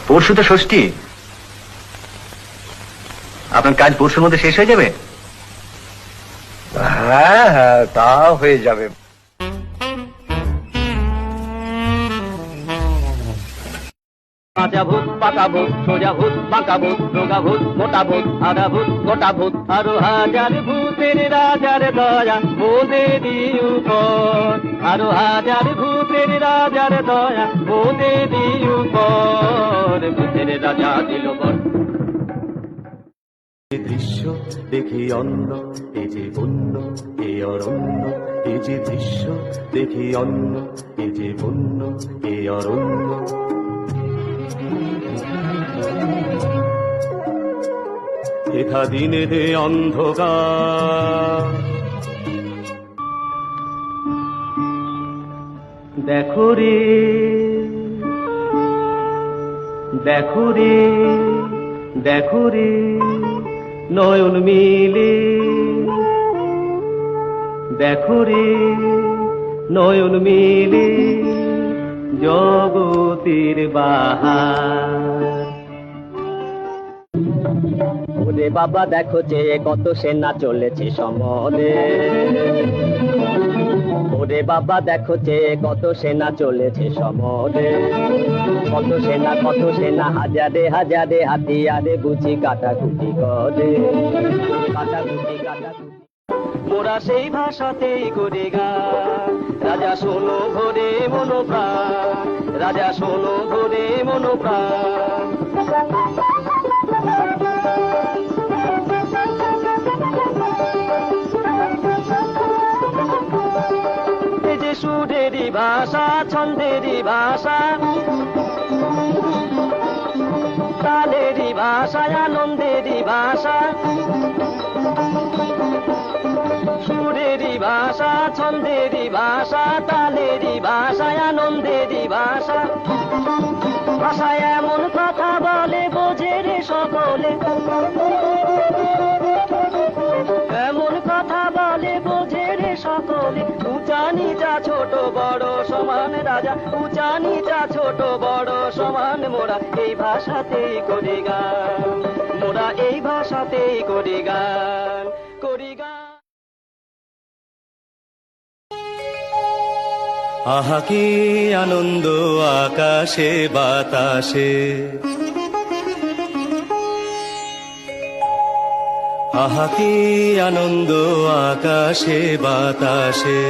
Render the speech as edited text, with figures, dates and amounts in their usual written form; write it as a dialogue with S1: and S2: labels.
S1: পরশু তো ষষ্ঠী, আপনার কাজ পরশুর মধ্যে শেষ হয়ে যাবে?
S2: হ্যাঁ হ্যাঁ, তা হয়ে যাবে।
S3: কাঁচা ভূত, পাকা ভূত, সোজা ভূত, বাঁকা ভূত, রোগা ভূত, মোটা ভূত, আধা ভূত, গোটা ভূত, আরো হাজার ভূতের রাজার দয়া মোদেরই উপর, আরো হাজার ভূতের রাজার দয়া মোদেরই উপর, ভূতের রাজা দিল বর।
S4: দৃশ্য দেখি অন্য, এ যে বন্য এ অরণ্য, এ যে দৃশ্য দেখি অন্য, এ যে বন্য এ অরণ্য। এথা দিনে দে অন্ধকার, দেখো রে দেখো রে দেখো রে নয়ন মিলে, দেখো রে নয়ন মিলে জগতের বাহার।
S3: ওরে বাবা দেখো যে কত সেনা চলেছে সমরে, ওরে বাবা দেখো যে কত সেনা চলেছে সমরে, কত সেনা হাজারে হাজারে হাতিয়ারে বুঝি কাটাকুটি করে, কাটাকুটি কাটাকুটি। মোরা সেই ভাষাতেই করি গান, রাজা শোনো ভরে মনোপ্রাণ, রাজা শোনো ভরে মনোপ্রাণ। এই যে সুরেরই ভাষা, ছন্দেরই ভাষা, তালেরই ভাষা, আনন্দেরই ভাষা, সুরেরই ভাষা, ছন্দেরই ভাষা, তালেরই ভাষা, আনন্দেরই ভাষা। ভাষায় এমন কথা বলে বোঝে রে সকলে, এমন কথা বলে বোঝে রে সকলে। উঁচা নিচা ছোট বড় সমান রাজা, উঁচা নিচা ছোট বড় সমান। মোরা এই ভাষাতেই করি গান, মোরা এই ভাষাতেই করি গান, করি গান।
S4: আহা কি আনন্দ আকাশে বাতাসে, আহা কি আনন্দ আকাশে বাতাসে।